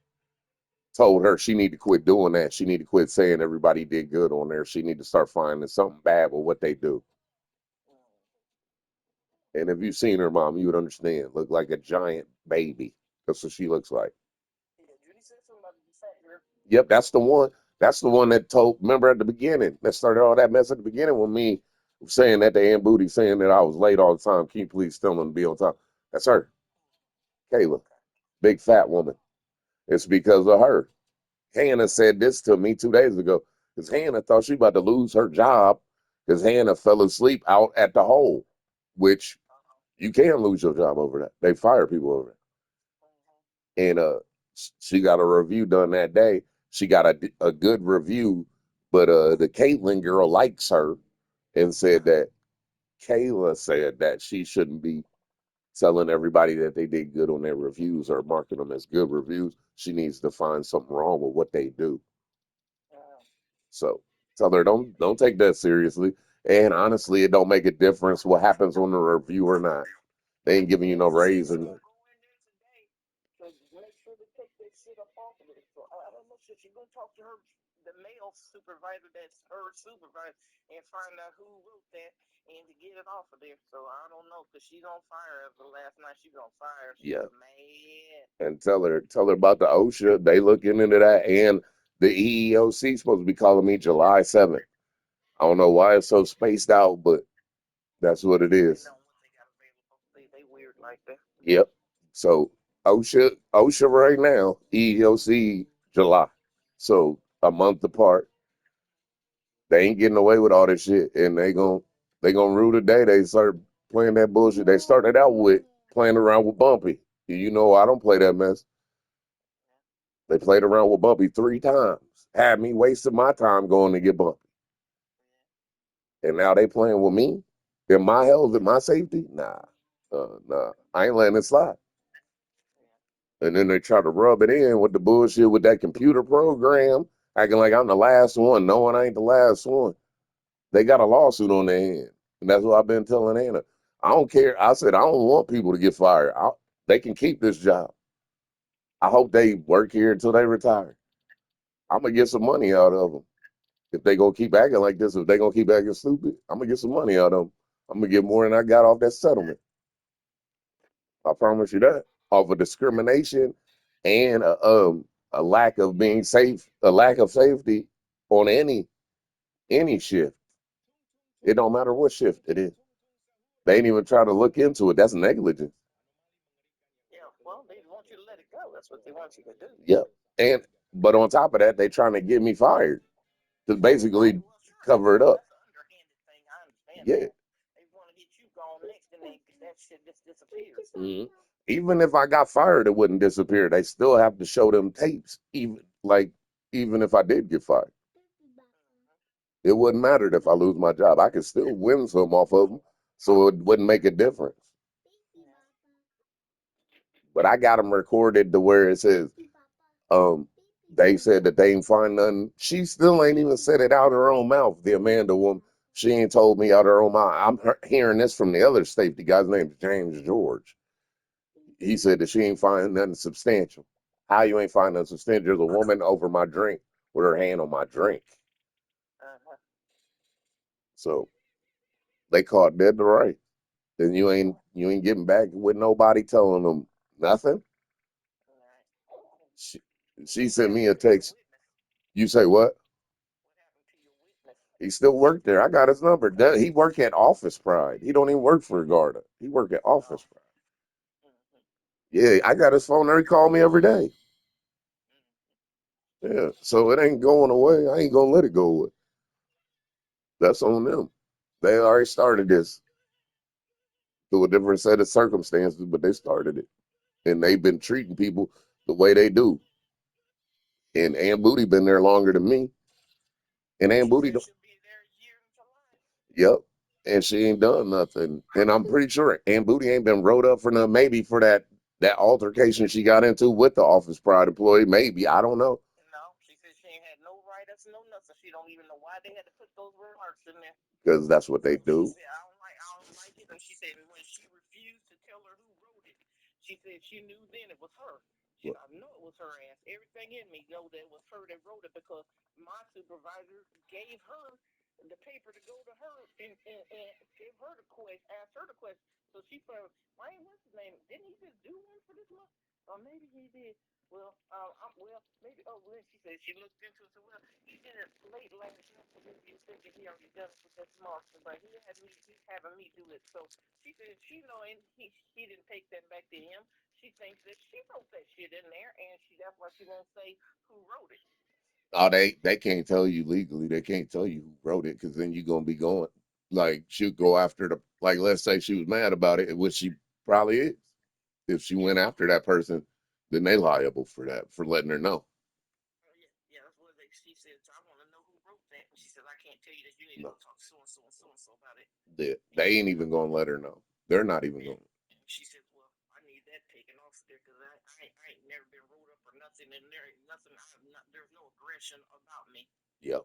Speaker 4: told her she need to quit doing that. She need to quit saying everybody did good on there. She need to start finding something bad with what they do. And if you've seen her mom, you would understand. Look like a giant baby. That's what she looks like. Yep, that's the one. That's the one that told. Remember at the beginning that started all that mess at the beginning with me saying that the Aunt Booty saying that I was late all the time. Can you please tell them to be on time? That's her, Kayla, big fat woman. It's because of her. Hannah said this to me 2 days ago because Hannah thought she about to lose her job because Hannah fell asleep out at the hole, which you can lose your job over that. They fire people over that. And she got a review done that day. She got a good review, but the Caitlin girl likes her and said that Kayla said that she shouldn't be telling everybody that they did good on their reviews or marking them as good reviews. She needs to find something wrong with what they do. So tell her don't take that seriously. And honestly, it don't make a difference what happens on the review or not. They ain't giving you no raise or nothing.
Speaker 8: Make sure to take that shit up off of it. So I don't know if you're gonna talk to her, the male supervisor that's her supervisor, and find out who wrote that and to get it off of there. So I don't know because she's on fire as the last night. She's on fire. She's
Speaker 4: Yeah.
Speaker 8: mad.
Speaker 4: And tell her about the OSHA. They looking into that. And the EEOC supposed to be calling me July 7th. I don't know why it's so spaced out, but that's what it is.
Speaker 8: They got available. They weird like that.
Speaker 4: Yep. So OSHA right now, EEOC July. So a month apart. They ain't getting away with all this shit, and they gonna rule the day they start playing that bullshit. They started out with playing around with Bumpy. You know I don't play that mess. They played around with Bumpy 3 times, had me wasting my time going to get Bumpy, and now they playing with me. In my health, in my safety, nah, I ain't letting it slide. And then they try to rub it in with the bullshit with that computer program, acting like I'm the last one, knowing I ain't the last one. They got a lawsuit on their hand. And that's what I've been telling Anna. I don't care. I said, I don't want people to get fired. They can keep this job. I hope they work here until they retire. I'm going to get some money out of them. If they going to keep acting like this, if they going to keep acting stupid, I'm going to get some money out of them. I'm going to get more than I got off that settlement. I promise you that. Off of discrimination and a lack of being safe, a lack of safety on any shift. It don't matter what shift it is. They ain't even try to look into it. That's negligence.
Speaker 8: Yeah, well, they want you to let it go. That's what they want you to do.
Speaker 4: Yep. But on top of that, they trying to get me fired to basically cover it up.
Speaker 8: Underhanded thing, I understand
Speaker 4: Yeah.
Speaker 8: that. They want to get you gone next, and that shit just disappears.
Speaker 4: Mhm. Even if I got fired, it wouldn't disappear. They still have to show them tapes, even if I did get fired. It wouldn't matter if I lose my job. I could still win some off of them, so it wouldn't make a difference. But I got them recorded to where it says, they said that they ain't find nothing. She still ain't even said it out her own mouth. The Amanda woman, she ain't told me out her own mouth. I'm hearing this from the other safety guy's name is James George. He said that she ain't find nothing substantial. How you ain't find nothing substantial? There's a woman over my drink with her hand on my drink.
Speaker 8: Uh-huh.
Speaker 4: So They caught dead to right. Then you ain't getting back with nobody telling them nothing.
Speaker 8: Right.
Speaker 4: She,
Speaker 8: And
Speaker 4: she
Speaker 8: what
Speaker 4: sent me
Speaker 8: happened
Speaker 4: a
Speaker 8: to your
Speaker 4: text.
Speaker 8: witness?
Speaker 4: You say what?
Speaker 8: What happened to your witness?
Speaker 4: He still worked there. I got his number. He work at Office Pride. He don't even work for Garda. He work at
Speaker 8: Oh.
Speaker 4: Office Pride.
Speaker 8: Mm-hmm.
Speaker 4: Yeah, I got his phone there. He called me every day.
Speaker 8: Mm-hmm.
Speaker 4: Yeah, so it ain't going away. I ain't gonna let it go away. That's on them. They already started this through a different set of circumstances, but they started it, and they've been treating people the way they do. And Aunt Booty been there longer than me, and Aunt
Speaker 8: She
Speaker 4: Booty,
Speaker 8: said she'll be there a year in July.
Speaker 4: yep, and she ain't done nothing. And I'm pretty sure Aunt Booty ain't been wrote up for nothing. Maybe for that altercation she got into with the Office Pride employee. Maybe I don't know,
Speaker 8: No, she said she ain't had no write-ups, no nothing. She don't even know why they had to put those remarks in there.
Speaker 4: because that's what they
Speaker 8: She
Speaker 4: do.
Speaker 8: said, I don't like it. And she said, when she refused to tell her who wrote it, she said she knew then it was her. She said, I know it was her ass. Everything in me know that it was her that wrote it because my supervisor gave her the paper to go to her and give her the question, ask her the question. So she said, what's his name? Didn't he just do one for this month? Or maybe he did. Well, maybe. Oh, well, she said she looked into it. So, well, he did it late last night. So maybe you thinking he already done it with this month, but he's having me do it. So she said she know, and he didn't take that back to him. She thinks that she wrote that shit in there, and that's why she won't say who wrote it.
Speaker 4: Oh, they can't tell you legally. They can't tell you who wrote it because then you're gonna be going like she'll go after the like. Let's say she was mad about it, which she probably is. If she
Speaker 8: Yeah.
Speaker 4: went after that person, then they liable for that for letting her know.
Speaker 8: Yeah, that's what she said. So I want to know who wrote that. And she says, I can't tell you that. You need to
Speaker 4: No,
Speaker 8: go talk to so and so and so and so about it.
Speaker 4: they ain't even gonna let her know. They're not even
Speaker 8: And
Speaker 4: going.
Speaker 8: she said, well, I need that taken off there because I ain't never been wrote up or nothing. And there ain't nothing. There's no aggression about me.
Speaker 4: Yep.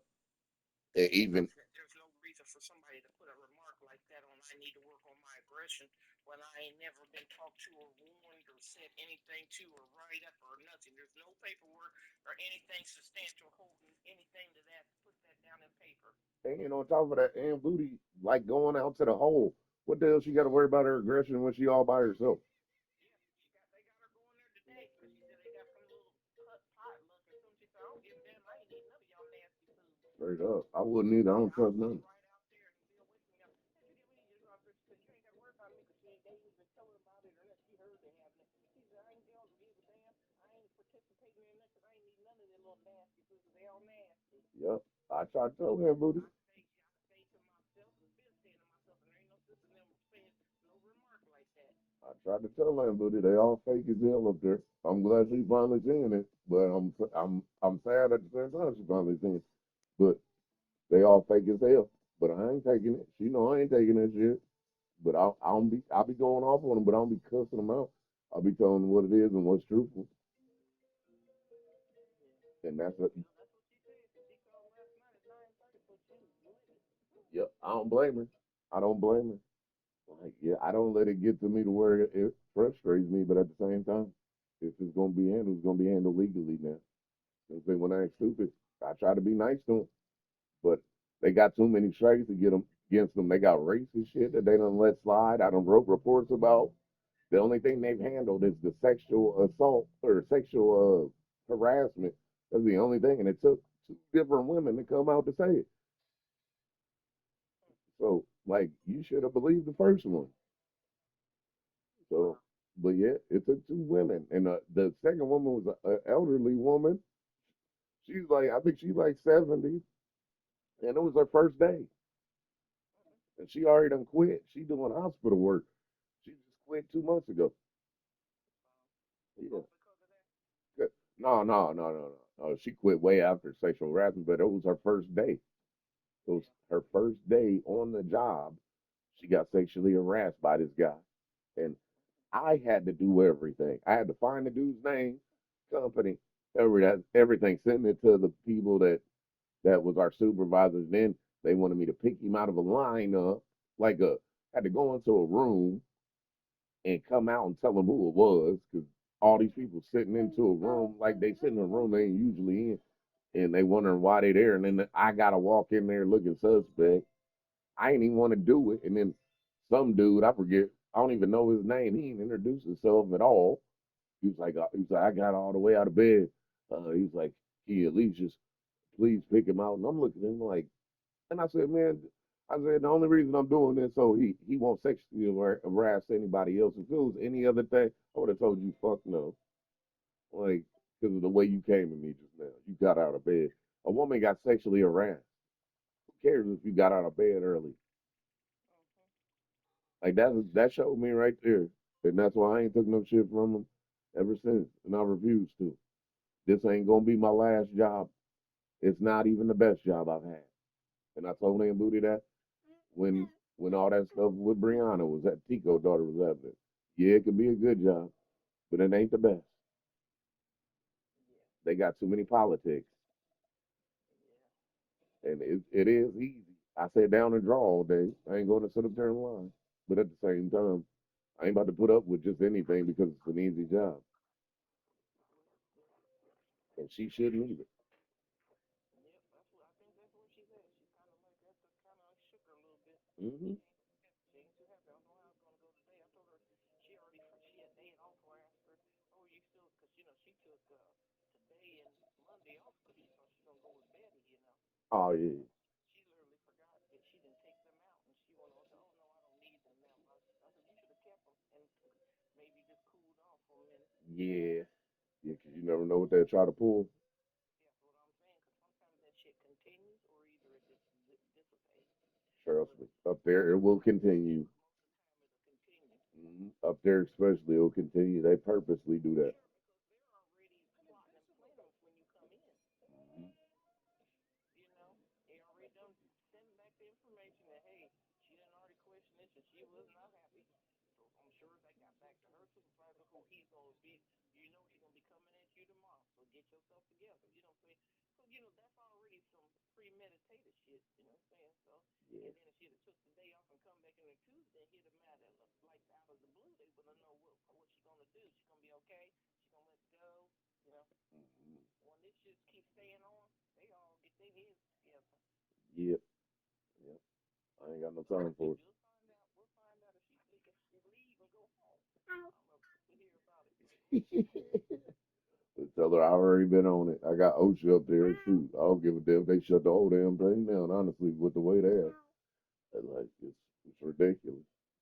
Speaker 4: And
Speaker 8: And
Speaker 4: even
Speaker 8: there's no reason for somebody to put a remark like that on. I need to work on my aggression when I ain't never been talked to or warned or said anything to or write up or nothing. There's no paperwork or anything substantial holding anything to that. Put that down in paper.
Speaker 4: and on top of that, Aunt Booty like going out to the hole. What the hell she got to worry about her aggression when she all by herself?
Speaker 8: Yeah, they got her going there today because she said they got some little potluck or something. She said, I don't give a damn. I ain't eating none of y'all nasty food.
Speaker 4: Straight up, I wouldn't either. I
Speaker 8: She
Speaker 4: don't
Speaker 8: said, I'll
Speaker 4: trust
Speaker 8: go
Speaker 4: none.
Speaker 8: right out there and be away from y'all. She said, we need you to go out there. She said, you ain't got to worry about me because they ain't even tell her about it unless she heard they having it. She said, I ain't going to give a damn. I ain't participating in that because I ain't eating none of them little nasty food because they all nasty.
Speaker 4: Yep. I tried to tell Aunt Booty.
Speaker 8: I stay to myself and been staying to myself, and there ain't no sister in them saying no remark like that.
Speaker 4: I tried to tell Aunt Booty they all fake as hell up there. I'm glad she's finally seeing it, but I'm sad at the same time she's finally seeing it. But they all fake as hell. But I ain't taking it. She know I ain't taking that shit. But I'll be going off on them, but I don't be cussing them out. I'll be telling them what it is and what's truthful. And that's it.
Speaker 8: Yeah, that's what she said. She called last night at 9:30, but she was livid.
Speaker 4: Yep. I don't blame her. I don't blame her. Like, yeah, I don't let it get to me to where it frustrates me, but at the same time, if it's gonna be handled, it's gonna be handled legally now. And then when I ain't stupid, I try to be nice to them, but they got too many strikes to get them against them. They got racist shit that they don't let slide. I don't wrote reports about. The only thing they've handled is the sexual assault or sexual harassment. That's the only thing, and it took two different women to come out to say it. So, like, you should have believed the first one. So, but yeah, it took two women, and the second woman was an elderly woman. She's like, I think she's like 70, and it was her first day, and she already done quit. She doing hospital work. She just quit 2 months ago. Yeah.
Speaker 8: Oh, because of that?
Speaker 4: Good. No, no, no, no, no. She quit way after sexual harassment, but it was her first day. It was
Speaker 8: Yeah.
Speaker 4: her first day on the job. She got sexually harassed by this guy, and I had to do everything. I had to find the dude's name, company, everything, send it to the people that was our supervisors. Then they wanted me to pick him out of a lineup, like had to go into a room and come out and tell them who it was, because all these people sitting into a room, like they sit in a room they ain't usually in, and they wondering why they there, and then I gotta walk in there looking suspect. I ain't even want to do it. And then some dude, I forget, I don't even know his name. He didn't introduce himself at all. I got all the way out of bed. He was like, he at least just please pick him out. And I'm looking at him like, and I said, man, I said the only reason I'm doing this so he won't sexually harass anybody else. If it was any other thing, I would have told you fuck no. Like, because of the way you came to me just now. You got out of bed. A woman got sexually harassed. Who cares if you got out of bed early? Like that showed me right there. And that's why I ain't took no shit from him ever since. And I refuse to. This ain't gonna be my last job. It's not even the best job I've had. And I told Aunt Booty that when all that stuff with Brianna was at Tico daughter was happening. Yeah, it could be a good job, but it ain't the best. They got too many politics. And it is easy. I sat down and draw all day. I ain't going to sit up there and lie. But at the same time, I ain't about to put up with just anything because it's an easy job. And she shouldn't either. Hmm. Oh yeah. Yeah. Yeah, 'cause you never know what they'll try to pull. Trust me. Up there, it will continue. Up there, especially, it will continue. They purposely do that. Mhm. Yeah. Mhm. Yep. Yep. I ain't got no time for it. Tell her I already been on it. I got OSHA up there. Shoot, I don't give a damn if they shut the whole damn thing down. Honestly, with the way they are, like it's ridiculous.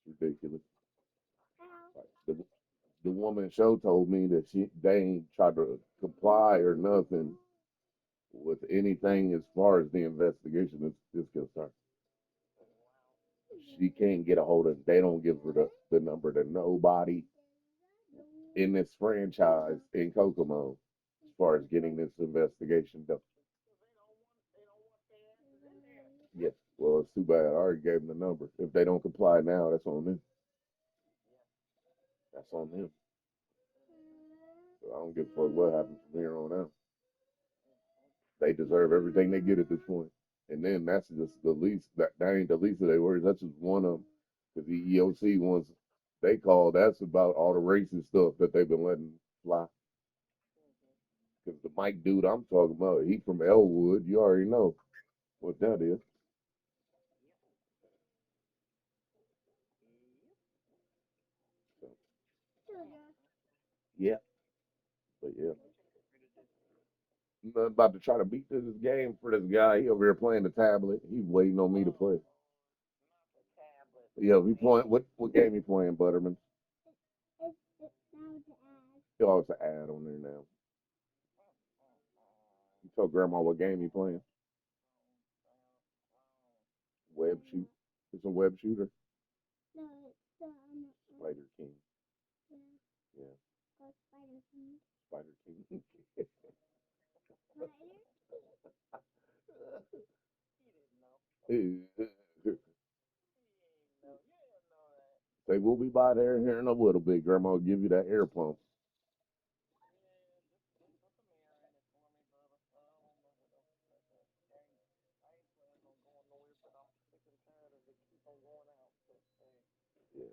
Speaker 4: It's ridiculous. Like, the woman show told me that they ain't tried to comply or nothing with anything as far as the investigation is concerned. She can't get a hold of. They don't give her the number to nobody in this franchise in Kokomo as far as getting this investigation done. Yes. Well, it's too bad. I already gave them the number. If they don't comply now, that's on them. That's on them. So I don't give a fuck what happens from here on out. They deserve everything they get at this point. And then that's just the least. That ain't the least of their worries. That's just one of them. Because the EOC ones they call, that's about all the racist stuff that they've been letting fly. Because the Mike dude I'm talking about, he from Elwood. You already know what that is. So, yeah, but yeah. I'm about to try to beat this game for this guy. He over here playing the tablet. He's waiting on me to play. Yeah, we playing. What game you playing, Butterman? Oh, it's an ad on there now. You tell Grandma what game you playing. Web shoot. It's a web shooter. Spider King. Yeah, Spider King. Say we'll be by there here in a little bit. Grandma will give you that air pump. Yeah.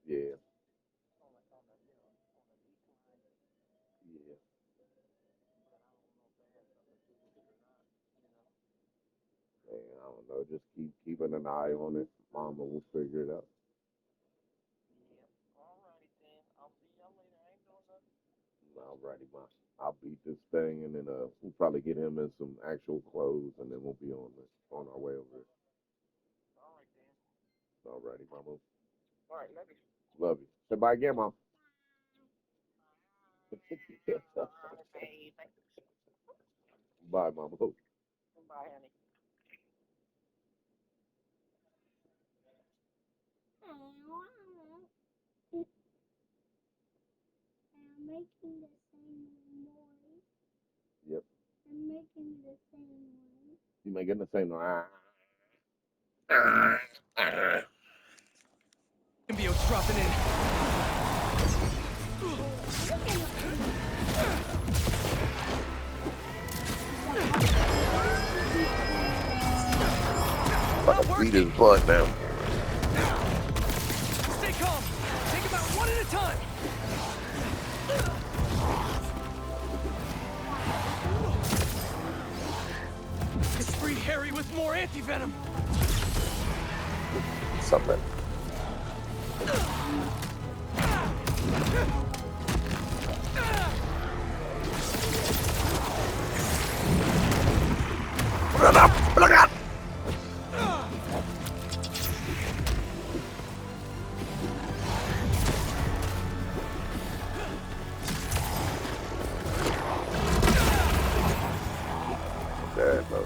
Speaker 4: Yeah. know, just keep keeping an eye on it. Mama will figure it out.
Speaker 8: Yep. Alrighty then. I'll see y'all later. I ain't doing nothing.
Speaker 4: Alrighty, ma. I'll beat this thing, and then we'll probably get him in some actual clothes, and then we'll be on our way over there.
Speaker 8: Alright then.
Speaker 4: Alrighty, mama.
Speaker 8: Alright, love you.
Speaker 4: Love you. Say bye again, mom.
Speaker 8: Bye, baby.
Speaker 4: Bye, mama.
Speaker 8: Bye, honey.
Speaker 11: I'm making the same noise.
Speaker 4: Yep.
Speaker 11: I'm making the same noise.
Speaker 4: You making the same noise.
Speaker 2: Symbiote's dropping in.
Speaker 4: About to beat his butt now.
Speaker 2: Stay calm. Take him out one at a time. Let's free Harry with more anti-venom.
Speaker 4: Something. Look out! Look out! There it goes.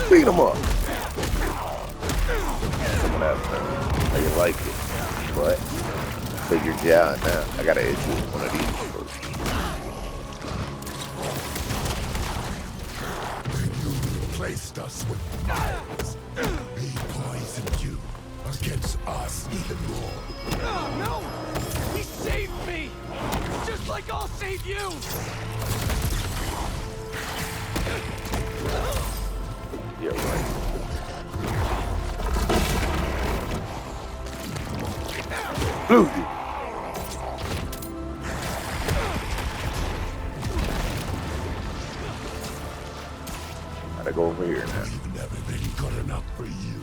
Speaker 4: Beat him up. Some of that stuff. How you like it? But figured you out now. I gotta hit you with one of these first.
Speaker 12: You replaced us with violence. He poisoned you against us even more.
Speaker 2: No! He saved me! Just like I'll save you!
Speaker 4: Yeah, right. Blue. Gotta go over here now.
Speaker 12: We've never been good enough for you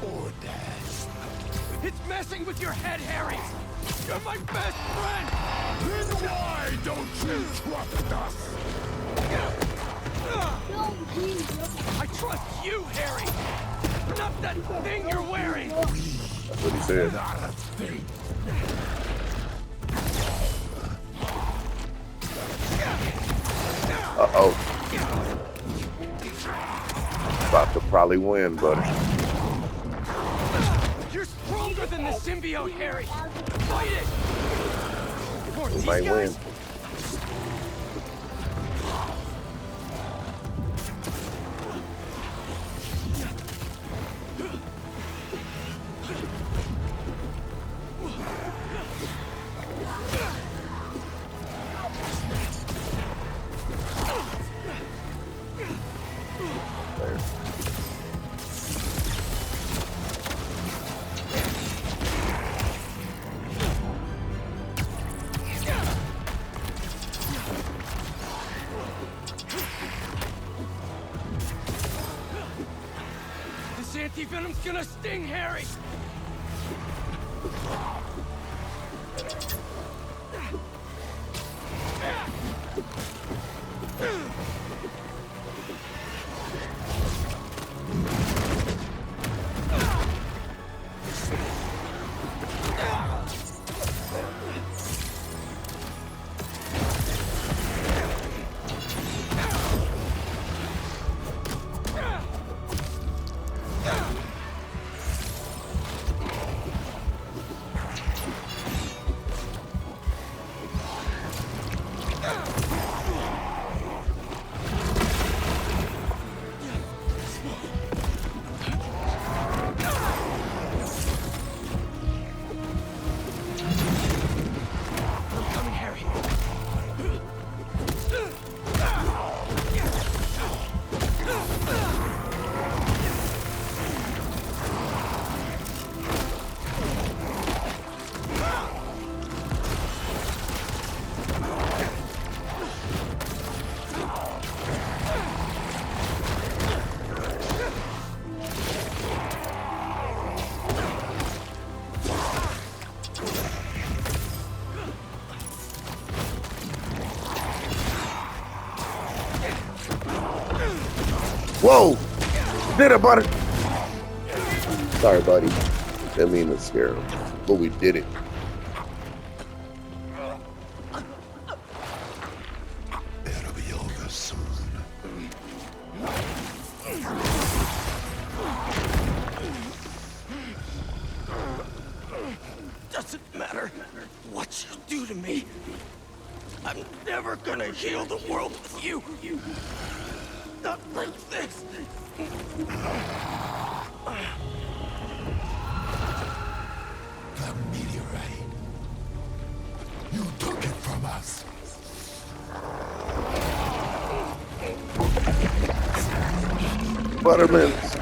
Speaker 12: or Dad.
Speaker 2: It's messing with your head, Harry! You're my best friend!
Speaker 12: Then why don't you trust us?
Speaker 2: I trust you, Harry! Not that thing you're wearing!
Speaker 4: That's what he said.
Speaker 12: Not a thing.
Speaker 4: Uh-oh. About to probably win, buddy.
Speaker 2: You're stronger than the symbiote, Harry! Fight it! Or
Speaker 4: He
Speaker 2: these
Speaker 4: might
Speaker 2: guys?
Speaker 4: win.
Speaker 2: This anti-venom's gonna sting, Harry!
Speaker 4: did it, buddy. Sorry, buddy. Didn't mean to scare him, but we did it.
Speaker 12: It'll be over soon.
Speaker 13: Doesn't matter what you do to me. I'm never gonna heal the world with you. Not like this.
Speaker 12: The meteorite. You took it from us.
Speaker 4: Buttermans.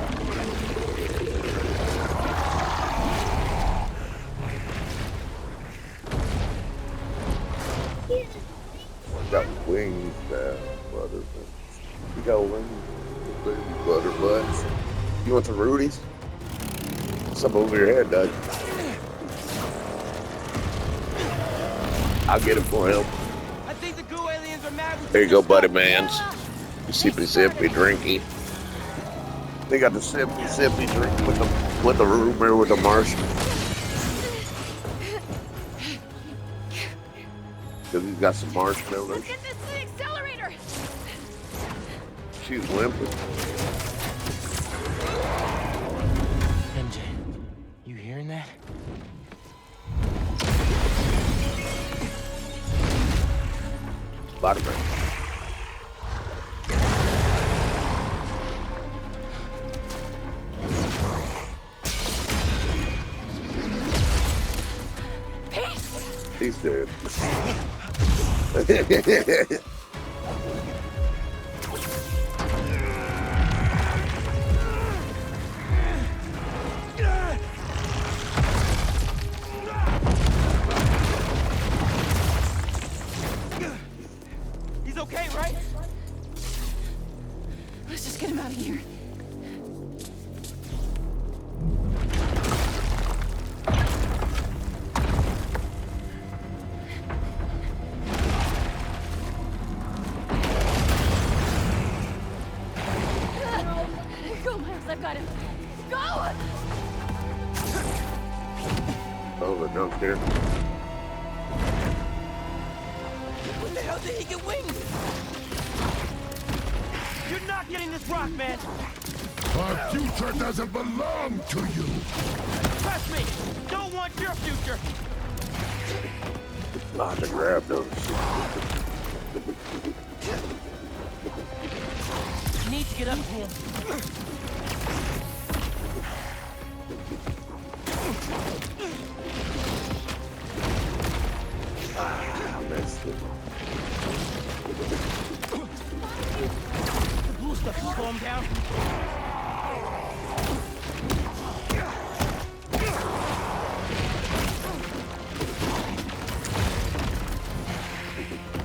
Speaker 4: Got wings now, Buttermans. You got wings, baby Butterbutts. You want some Rudy's? Something over your head, Doug. I'll get it for him.
Speaker 13: I think the goo aliens are mad with
Speaker 4: There you go, Buttermans. You sippy drinky. They got the sippy drink with the root beer with the marshmallow. Because he's got some marshmallows.
Speaker 11: Get this to the accelerator.
Speaker 4: She's limping.
Speaker 13: MJ, you hearing that?
Speaker 4: Butterman. He's dead.
Speaker 13: He's okay, right?
Speaker 5: Let's just get him out of here. Go, Miles, I've got him. Go!
Speaker 4: Over, don't care.
Speaker 13: What the hell did he get wings? You're not getting this rock, man.
Speaker 12: Our future doesn't belong to you.
Speaker 13: Trust me. Don't want your future.
Speaker 4: Not to grab those.
Speaker 13: Need to get up to him.
Speaker 4: I missed it.
Speaker 13: The blue stuff should slow him down.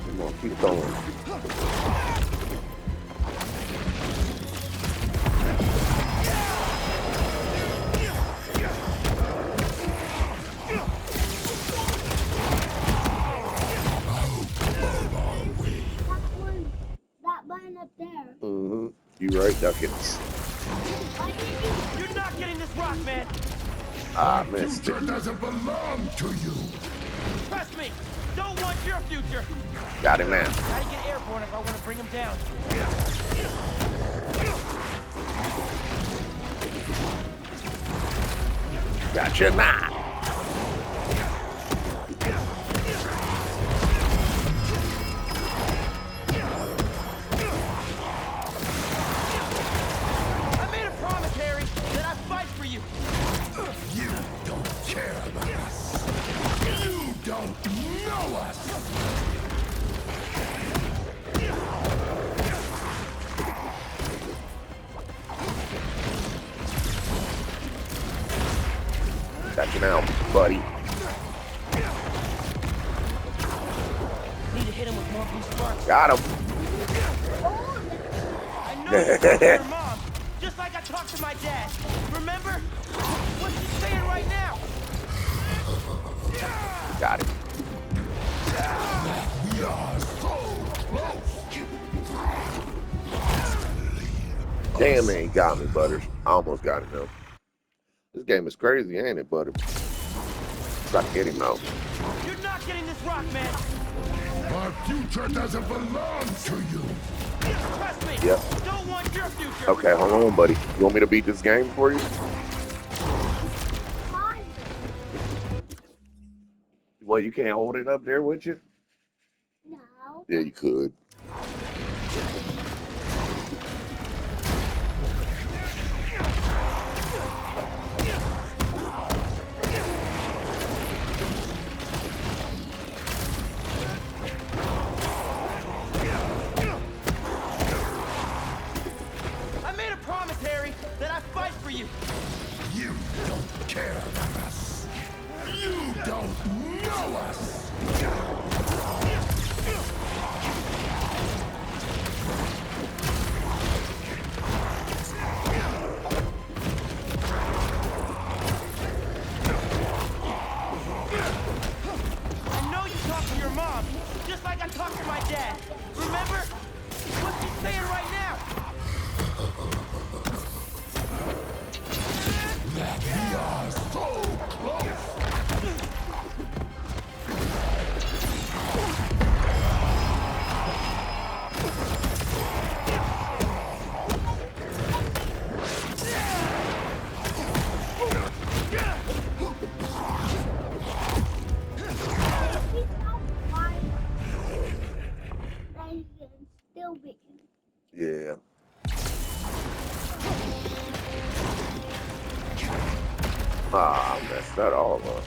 Speaker 4: Come on, keep going.
Speaker 11: That button up there.
Speaker 4: Mm-hmm. You right, Duckins.
Speaker 13: You're not getting this rock, man.
Speaker 4: I missed
Speaker 12: Future
Speaker 4: it.
Speaker 12: doesn't belong to you.
Speaker 13: Trust me. Don't want your future.
Speaker 4: Got him now.
Speaker 13: Gotta get airborne if I want to bring him down.
Speaker 4: Gotcha now.
Speaker 13: I made a promise, Harry, that I'd fight for you.
Speaker 12: You don't care about us. You don't know us.
Speaker 4: Got you now, buddy.
Speaker 13: Need to hit him with more blue sparks.
Speaker 4: Got him.
Speaker 13: I know you talked to your mom, just like I talked to my dad. Remember? What's she saying right now?
Speaker 4: Got him.
Speaker 12: We are so close.
Speaker 4: Damn, man, he got me, Butterz. I almost got him, though. This game is crazy, ain't it, Butterz? Try to get him out.
Speaker 13: You're not getting this rock, man.
Speaker 12: Our future doesn't belong to you.
Speaker 13: Trust me.
Speaker 4: Yep.
Speaker 13: Don't want your future.
Speaker 4: Okay, hold on, buddy. You want me to beat this game for you? Well, you can't hold it up there with you?
Speaker 11: No.
Speaker 4: Yeah, you could.
Speaker 13: I made a promise, Harry, that I'd fight for you.
Speaker 12: You don't care about us. You don't know us.
Speaker 13: I know you talk to your mom, just like I talk to my dad. Remember? What's she saying right now?
Speaker 12: That we are so close.
Speaker 11: Still big.
Speaker 4: Yeah. Ah, I messed that all up.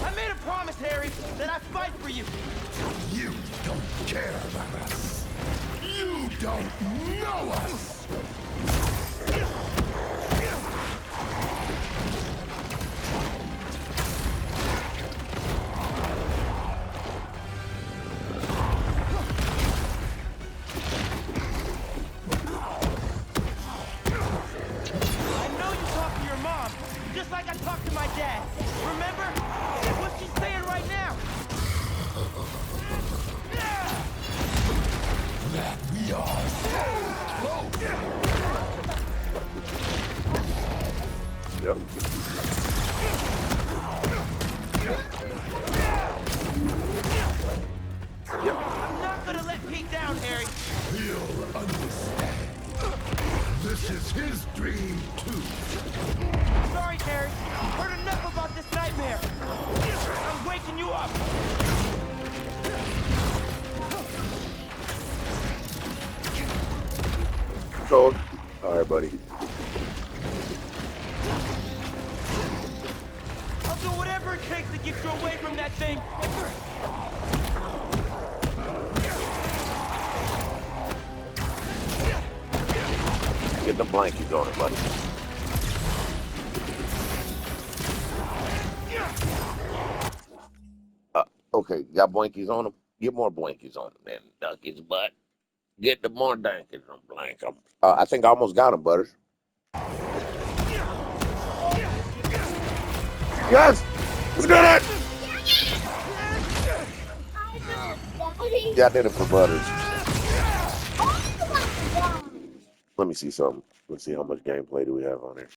Speaker 13: I made a promise, Harry, that I'd fight for you.
Speaker 12: You don't care about us. You don't know us.
Speaker 13: I know you talk to your mom, just like I talk to my dad. Remember? What's she saying right now?
Speaker 12: That we are so close.
Speaker 4: Yep. Yep.
Speaker 13: I'm not gonna let Pete down, Harry.
Speaker 12: He'll understand. This is his dream, too.
Speaker 13: Sorry, Harry. Heard enough about this nightmare. I'm waking you up.
Speaker 4: Cold. All right, buddy.
Speaker 13: I'll do whatever it takes to get you away from that thing.
Speaker 4: Get the blankies on it, buddy. Okay, got blankies on them? Get more blankies on them, then, ducky's butt. Get the more dankies on blank 'em. I think I almost got him, Butterz. Yes! We did it! Yeah, I did it for Butterz. Let me see something. Let's see how much gameplay do we have on here.